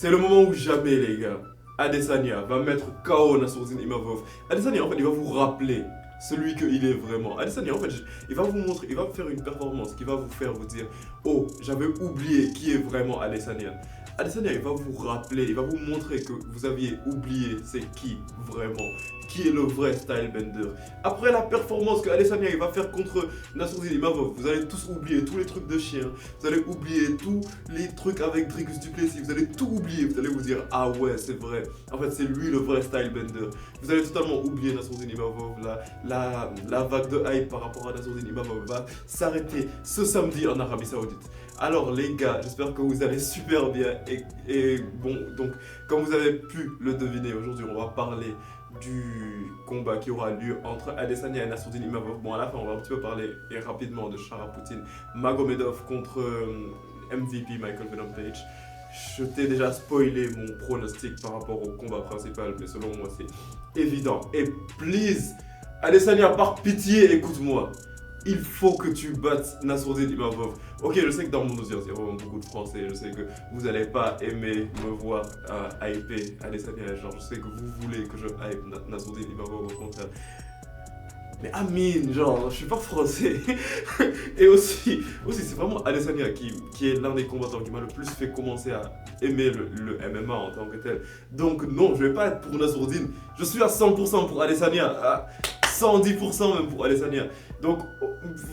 C'est le moment où jamais, les gars. Adesanya va mettre KO Nassourdine Imavov. Adesanya, en fait, il va vous rappeler celui qu'il est vraiment. Adesanya, en fait, il va vous montrer, il va vous faire une performance qui va vous faire vous dire oh, j'avais oublié qui est vraiment Adesanya. Adesanya, il va vous rappeler, il va vous montrer que vous aviez oublié c'est qui vraiment, qui est le vrai stylebender. Après la performance que Adesanya il va faire contre Nassourdine Imavov, vous allez tous oublier tous les trucs de chien, vous allez oublier tous les trucs avec Dricus Duplessis, vous allez tout oublier, vous allez vous dire ah ouais c'est vrai, en fait c'est lui le vrai stylebender. Vous allez totalement oublier Nassourdine Imavov, la vague de hype par rapport à Nassourdine Imavov va s'arrêter ce samedi en Arabie Saoudite. Alors les gars, j'espère que vous allez super bien et bon, donc comme vous avez pu le deviner, aujourd'hui on va parler du combat qui aura lieu entre Adesanya et Nassourdine Imavov. Bon à la fin on va un petit peu parler et rapidement de Sharapoutin Magomedov contre MVP Michael Venom Page. Je t'ai déjà spoilé mon pronostic par rapport au combat principal, mais selon moi c'est évident. Et please, Adesanya par pitié écoute-moi. Il faut que tu battes Nassourdine Imavov. Ok, je sais que dans mon audience, il y a vraiment beaucoup de Français. Je sais que vous n'allez pas aimer me voir hyper Adesanya. Genre, je sais que vous voulez que je hype Nassourdine Imavov au contraire. Mais Amine, genre, je suis pas français. Et aussi c'est vraiment Adesanya qui est l'un des combattants qui m'a le plus fait commencer à aimer le MMA en tant que tel. Donc non, je vais pas être pour Nassourdine. Je suis à 100% pour Adesanya. À 110% même pour Adesanya. Donc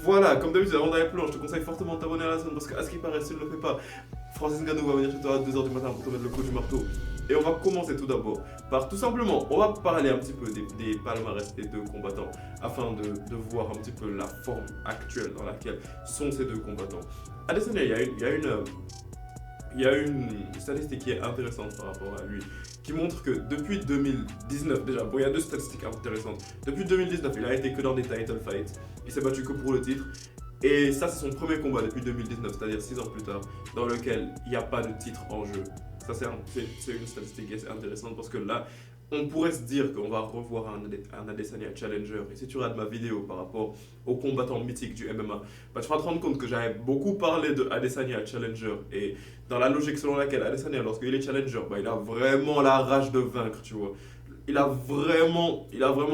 voilà, comme d'habitude, avant d'aller plus loin, je te conseille fortement de t'abonner à la chaîne parce qu'à ce qui paraît, si tu ne le fais pas, Francis Ngannou va venir chez toi à 2h du matin pour te mettre le coup du marteau. Et on va commencer tout d'abord par tout simplement, on va parler un petit peu des palmarès des deux combattants afin de voir un petit peu la forme actuelle dans laquelle sont ces deux combattants. Adesanya, il y a une statistique qui est intéressante par rapport à lui, qui montre que depuis 2019, déjà, bon, il y a deux statistiques intéressantes. Depuis 2019, il a été que dans des title fights, il s'est battu que pour le titre. Et ça, c'est son premier combat depuis 2019, c'est-à-dire 6 ans plus tard, dans lequel il n'y a pas de titre en jeu. Ça, c'est une statistique assez intéressante parce que là, on pourrait se dire qu'on va revoir un Adesanya Challenger. Et si tu regardes ma vidéo par rapport aux combattants mythiques du MMA, bah, tu vas te rendre compte que j'avais beaucoup parlé de Adesanya Challenger. Et dans la logique selon laquelle Adesanya, lorsqu'il est Challenger, bah, il a vraiment la rage de vaincre, tu vois. Il a vraiment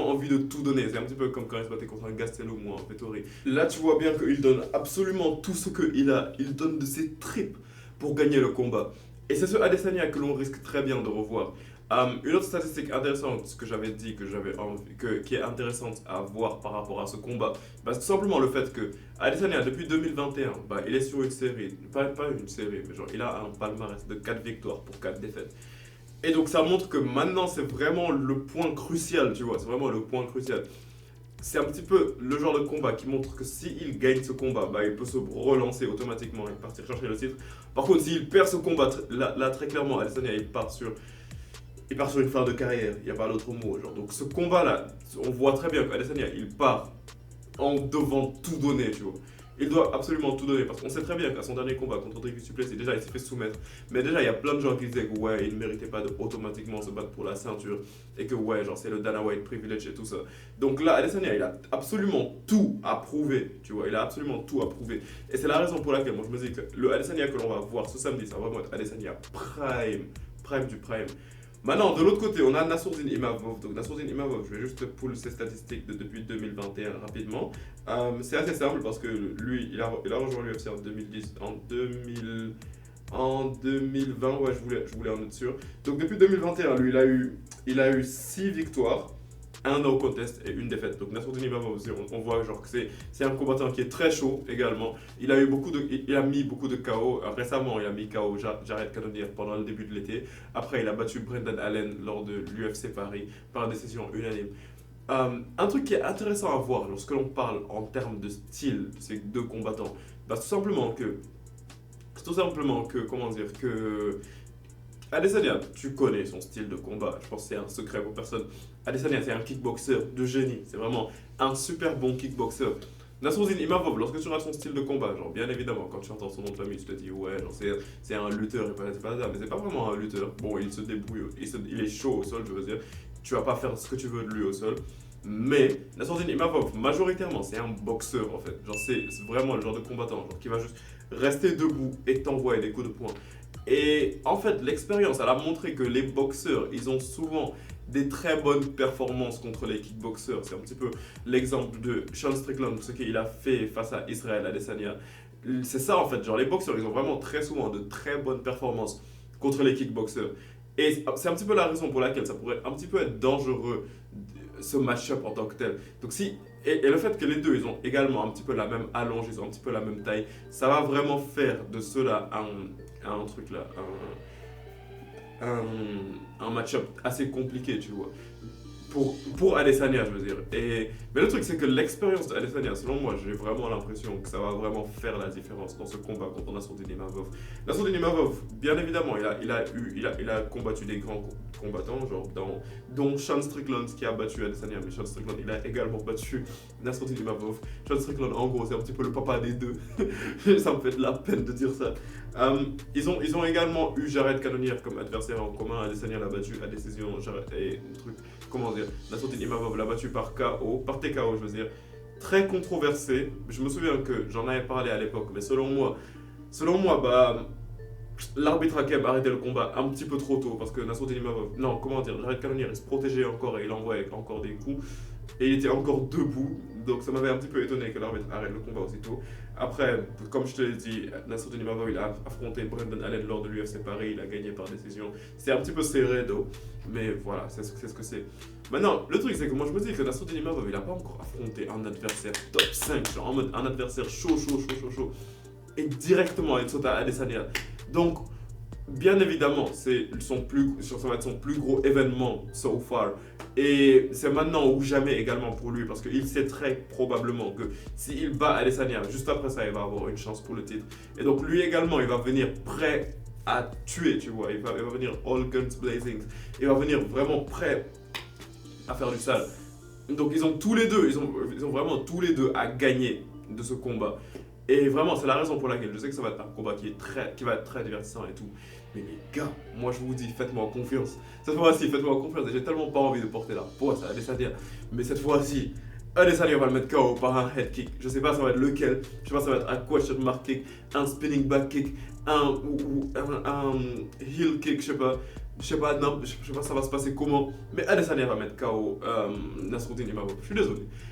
envie de tout donner. C'est un petit peu comme quand il se battait contre un Gastelum ou un Vettori. Là, tu vois bien qu'il donne absolument tout ce qu'il a. Il donne de ses tripes pour gagner le combat. Et c'est ce Adesanya que l'on risque très bien de revoir. Une autre statistique intéressante, ce que j'avais dit, qui est intéressante à voir par rapport à ce combat, bah, c'est tout simplement le fait que Adesanya, depuis 2021, bah, il est sur une série, pas une série, mais genre, il a un palmarès de 4 victoires pour 4 défaites. Et donc ça montre que maintenant c'est vraiment le point crucial, tu vois, c'est vraiment le point crucial. C'est un petit peu le genre de combat qui montre que s'il gagne ce combat, bah, il peut se relancer automatiquement et partir chercher le titre. Par contre, s'il perd ce combat, là très clairement, Adesanya il part sur une fin de carrière, il n'y a pas d'autre mot. Genre. Donc ce combat-là, on voit très bien qu'Adesanya, il part en devant tout donner, tu vois. Il doit absolument tout donner parce qu'on sait très bien qu'à son dernier combat contre Dricus Duplessis, déjà il s'est fait soumettre. Mais déjà il y a plein de gens qui disaient que ouais, il ne méritait pas de automatiquement se battre pour la ceinture et que ouais, genre c'est le Dana White privilege et tout ça. Donc là, Adesanya, il a absolument tout à prouver, tu vois, il a absolument tout à prouver. Et c'est la raison pour laquelle moi je me dis que le Adesanya que l'on va voir ce samedi, ça va vraiment être Adesanya prime du prime. Maintenant, de l'autre côté, on a Nassourdine Imavov. Donc, Nassourdine Imavov, je vais juste pull ses statistiques depuis 2021 rapidement. C'est assez simple parce que lui, il a rejoint l'UFC en 2010, en 2020, ouais, je voulais en être sûr. Donc, depuis 2021, lui, il a eu 6 victoires, un no contest et une défaite. Donc Nassourdine Imavov, on voit genre que c'est un combattant qui est très chaud également. Il a mis beaucoup de KO. Récemment, il a mis KO Jared Cannonier pendant le début de l'été. Après, il a battu Brendan Allen lors de l'UFC Paris par décision unanime. Un truc qui est intéressant à voir lorsque l'on parle en termes de style de ces deux combattants, bah, tout simplement que, comment dire, que Adesanya, tu connais son style de combat, je pense que c'est un secret pour personne. Adesanya, c'est un kickboxer de génie, c'est vraiment un super bon kickboxer. Nassourdine Imavov, lorsque tu regardes son style de combat, genre bien évidemment, quand tu entends son nom de famille, tu te dis ouais, genre c'est un lutteur et pas ça, mais c'est pas vraiment un lutteur. Bon, il se débrouille, il est chaud au sol, je veux dire. Tu vas pas faire ce que tu veux de lui au sol. Mais Nassourdine Imavov, majoritairement, c'est un boxeur en fait. Genre, c'est vraiment le genre de combattant genre, qui va juste rester debout et t'envoyer des coups de poing. Et en fait, l'expérience, elle a montré que les boxeurs, ils ont souvent des très bonnes performances contre les kickboxers. C'est un petit peu l'exemple de Sean Strickland, ce qu'il a fait face à Israël Adesanya. C'est ça en fait, genre les boxeurs, ils ont vraiment très souvent de très bonnes performances contre les kickboxers. Et c'est un petit peu la raison pour laquelle ça pourrait un petit peu être dangereux, ce match-up en tant que tel. Donc si, et le fait que les deux, ils ont également un petit peu la même allonge, ils ont un petit peu la même taille, ça va vraiment faire de cela un truc là, un match-up assez compliqué, tu vois. Pour Adesanya, je veux dire. Mais le truc, c'est que l'expérience d'Adesanya, selon moi, j'ai vraiment l'impression que ça va vraiment faire la différence dans ce combat contre Nassourdine Imavov. Nassourdine Imavov, bien évidemment, il a combattu des grands combattants, genre dont Sean Strickland qui a battu Adesanya, mais Sean Strickland, il a également battu Nassourdine Imavov. Sean Strickland, en gros, c'est un petit peu le papa des deux. Ça me fait de la peine de dire ça. Ils ont également eu Jared Cannonier comme adversaire en commun. Adesanya l'a battu à décision, et truc. Comment dire, Nassourdine Imavov l'a battu par TKO, je veux dire, très controversé. Je me souviens que j'en avais parlé à l'époque, mais selon moi, bah, l'arbitre a quand même arrêté le combat un petit peu trop tôt parce que Nassourdine Imavov, non, comment dire, Jared Cannonier, il se protégeait encore et il envoyait encore des coups et il était encore debout, donc ça m'avait un petit peu étonné que l'arbitre arrête le combat aussitôt. Après, comme je te l'ai dit, Nassourdine Imavov, il a affronté Brendan Allen lors de l'UFC Paris, il a gagné par décision. C'était un petit peu serré, mais voilà, c'est ce que c'est. Maintenant, le truc, c'est que moi je me dis que Nassourdine Imavov, il n'a pas encore affronté un adversaire top 5, genre en mode un adversaire chaud, et directement il saute à Adesanya. Donc, bien évidemment, ça va être son plus gros événement so far. Et c'est maintenant ou jamais également pour lui, parce qu'il sait très probablement que s'il bat Adesanya, juste après ça, il va avoir une chance pour le titre. Et donc lui également, il va venir prêt à tuer, tu vois. Il va venir all guns blazing. Il va venir vraiment prêt à faire du sale. Donc ils ont tous les deux, ils ont vraiment tous les deux à gagner de ce combat. Et vraiment, c'est la raison pour laquelle je sais que ça va être un combat qui va être très divertissant et tout. Mais les gars, moi je vous dis, faites-moi confiance. Cette fois-ci, faites-moi confiance. Et j'ai tellement pas envie de porter la poisse à Adesanya. Mais cette fois-ci, Adesanya va le mettre KO par un head kick. Je sais pas ça va être lequel. Je sais pas ça va être un question mark kick, un spinning back kick, un heel kick, je sais pas. Je sais pas ça va se passer comment, mais Adesanya va mettre KO Nassourdine Imavov. Je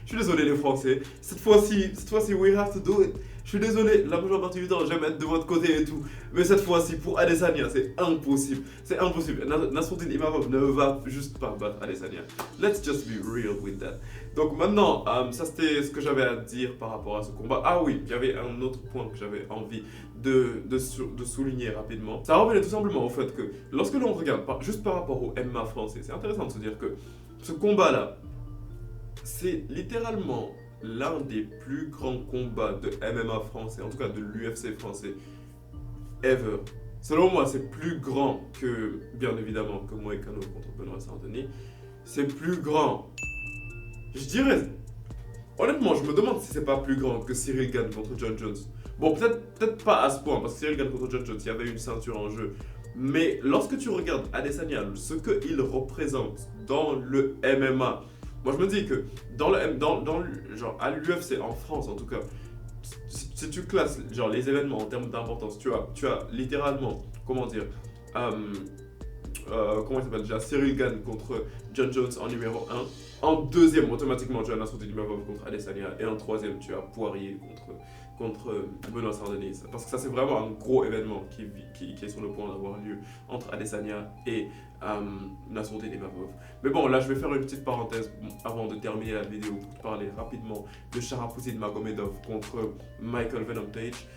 suis désolé les Français. Cette fois-ci, we have to do it. Je suis désolé, la majeure partie du temps, j'aime être de votre côté et tout. Mais cette fois-ci, pour Adesanya, c'est impossible. C'est impossible. Nassourdine Imavov ne va juste pas battre Adesanya. Let's just be real with that. Donc maintenant, ça c'était ce que j'avais à dire par rapport à ce combat. Ah oui, il y avait un autre point que j'avais envie de souligner rapidement. Ça revenait tout simplement au fait que lorsque l'on regarde, juste par rapport au MMA français, c'est intéressant de se dire que ce combat-là, c'est littéralement l'un des plus grands combats de MMA français, en tout cas de l'UFC français, ever. Selon moi, c'est plus grand que, bien évidemment, que Moïcano contre Benoît Saint-Denis. C'est plus grand. Je dirais, honnêtement, je me demande si c'est pas plus grand que Cyril Gane contre John Jones. Bon, peut-être pas à ce point, parce que Cyril Gane contre John Jones, il y avait une ceinture en jeu. Mais lorsque tu regardes Adesanya, ce qu'il représente dans le MMA, moi je me dis que genre à l'UFC en France en tout cas, si tu classes genre les événements en termes d'importance, tu as littéralement, comment dire, comment il s'appelle déjà, Cyril Gane contre John Jones en numéro 1. En deuxième, automatiquement, tu as Nassourdine Imavov contre Adesanya. Et en troisième, tu as Poirier contre Benoît Saint-Denis. Parce que ça, c'est vraiment un gros événement qui est sur le point d'avoir lieu entre Adesanya et Nassourdine Imavov. Mais bon, là, je vais faire une petite parenthèse avant de terminer la vidéo pour te parler rapidement de Sharapoutin Magomedov contre Michael Venom Page.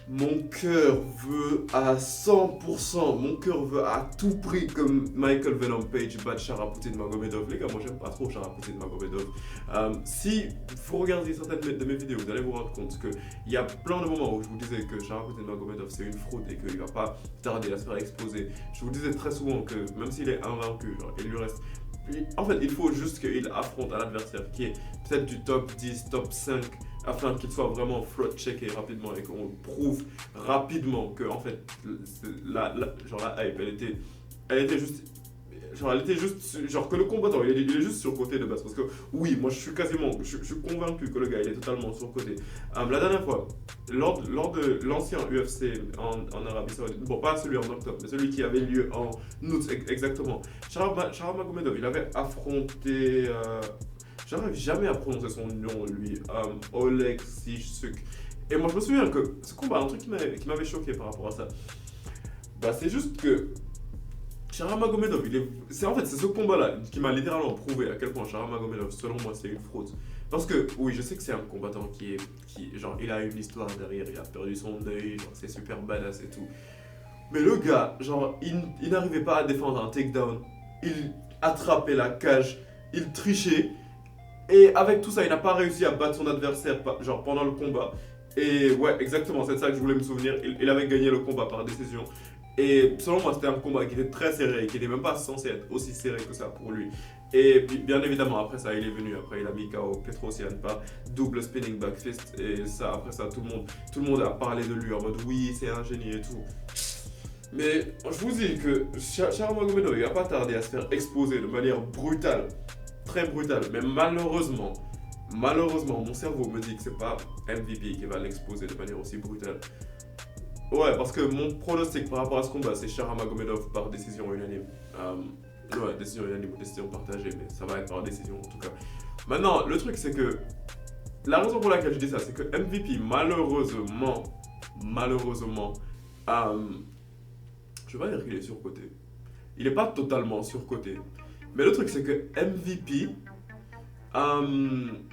Mon cœur veut à 100%, mon cœur veut à tout prix que Michael Venom Page batte Sharapoutin Magomedov. Les gars, moi j'aime pas trop Sharapoutin Magomedov. Si vous regardez certaines de mes vidéos, vous allez vous rendre compte qu'il y a plein de moments où je vous disais que Sharapoutin Magomedov c'est une fraude et qu'il va pas tarder à se faire exploser. Je vous disais très souvent que même s'il est invaincu, genre, il lui reste... En fait, il faut juste qu'il affronte un adversaire qui est peut-être du top 10, top 5, afin qu'il soit vraiment float-checké rapidement et qu'on prouve rapidement que en fait la hype elle était juste Genre, elle était juste. Genre, que le combattant, il est juste surcoté de base. Parce que, oui, moi, je suis quasiment. Je suis convaincu que le gars, il est totalement surcoté. La dernière fois, lors de l'ancien UFC en Arabie Saoudite, bon, pas celui en octobre, mais celui qui avait lieu en août, exactement. Sharar Magomedov, il avait affronté. J'arrive jamais à prononcer son nom, lui. Oleg Sishsuk. Et moi, je me souviens que ce combat, un truc qui m'avait choqué par rapport à ça, bah, c'est juste que Sharar Magomedov, en fait, c'est ce combat-là qui m'a littéralement prouvé à quel point Sharar Magomedov, selon moi, c'est une fraude. Parce que, oui, je sais que c'est un combattant genre, il a une histoire derrière, il a perdu son œil, genre, c'est super badass et tout. Mais le gars, genre, il n'arrivait pas à défendre un takedown, il attrapait la cage, il trichait, et avec tout ça, il n'a pas réussi à battre son adversaire, genre, pendant le combat. Et ouais, exactement, c'est de ça que je voulais me souvenir. Il avait gagné le combat par décision. Et selon moi, c'était un combat qui était très serré, qui n'était même pas censé être aussi serré que ça pour lui. Et bien évidemment, après ça, il est venu. Après, il a mis KO Petrosyan par double spinning back fist. Et ça, après ça, tout le monde a parlé de lui en mode oui, c'est un génie et tout. Mais je vous dis que Sharar Magomedov, il n'a pas tardé à se faire exposer de manière brutale, très brutale. Mais malheureusement, mon cerveau me dit que c'est pas MVP qui va l'exposer de manière aussi brutale. Ouais, parce que mon pronostic par rapport à ce combat, c'est Sharar Magomedov par décision unanime. Ouais, décision unanime ou décision partagée, mais ça va être par décision en tout cas. Maintenant, le truc, c'est que la raison pour laquelle je dis ça, c'est que MVP, malheureusement, je vais pas dire qu'il est surcoté. Il n'est pas totalement surcoté. Mais le truc, c'est que MVP,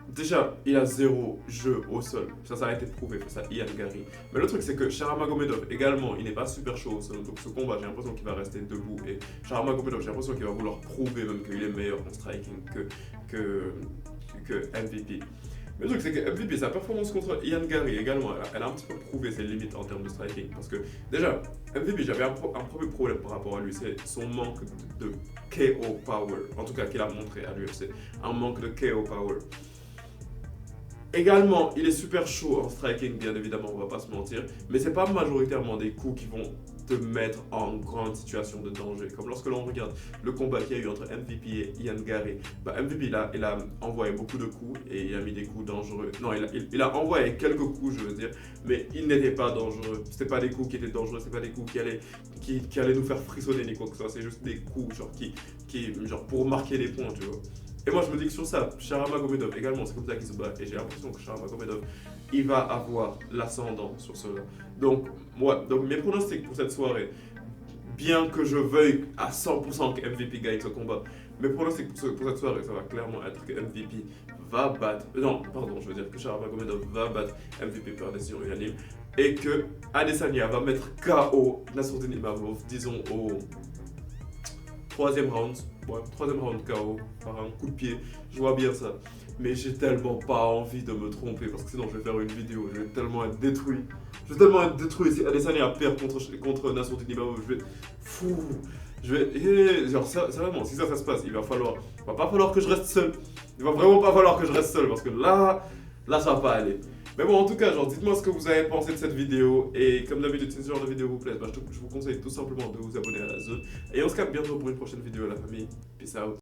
déjà, il a 0 jeu au sol. Ça a été prouvé face à Ian Gary. Mais le truc, c'est que Sharar Magomedov, également, il n'est pas super chaud au sol. Donc ce combat, j'ai l'impression qu'il va rester debout. Et Sharar Magomedov, j'ai l'impression qu'il va vouloir prouver même qu'il est meilleur en striking que MVP. Mais le truc, c'est que MVP, sa performance contre Ian Gary également, elle a un petit peu prouvé ses limites en termes de striking. Parce que déjà, MVP, j'avais un premier problème par rapport à lui, c'est son manque de KO power. En tout cas, qu'il a montré à l'UFC. Un manque de KO power. Également, il est super chaud en striking, bien évidemment, on va pas se mentir. Mais c'est pas majoritairement des coups qui vont te mettre en grande situation de danger. Comme lorsque l'on regarde le combat qu'il y a eu entre MVP et Ian Gary, bah MVP il a envoyé beaucoup de coups et il a mis des coups dangereux. Non, il a envoyé quelques coups, je veux dire, mais ils n'étaient pas dangereux. C'était pas des coups qui étaient dangereux, c'était pas des coups qui allaient nous faire frissonner ni quoi que ce soit. C'est juste des coups genre pour marquer les points, tu vois. Et moi je me dis que sur ça, Sharar Magomedov également, c'est comme ça qu'il se bat. Et j'ai l'impression que Sharar Magomedov, il va avoir l'ascendant sur cela. Donc mes pronostics pour cette soirée, bien que je veuille à 100% que MVP gagne ce combat, mes pronostics pour cette soirée, ça va clairement être que MVP va battre. Non, pardon, je veux dire que Sharar Magomedov va battre MVP par décision unanime. Et que Adesanya va mettre KO Nassourdine Imavov, disons au troisième round. Ouais, troisième round KO par un coup de pied, je vois bien ça. Mais j'ai tellement pas envie de me tromper parce que sinon je vais faire une vidéo, je vais tellement être détruit. Si Adesanya perd contre Nassourdine Imavov, je vais être fou. Genre, sérieusement, si ça se passe, il va pas falloir que je reste seul. Il va vraiment pas falloir que je reste seul parce que là, ça va pas aller. Mais bon, en tout cas, genre, dites-moi ce que vous avez pensé de cette vidéo. Et comme d'habitude, si ce genre de vidéo vous plaît, je vous conseille tout simplement de vous abonner à la zone. Et on se capte bientôt pour une prochaine vidéo, la famille. Peace out.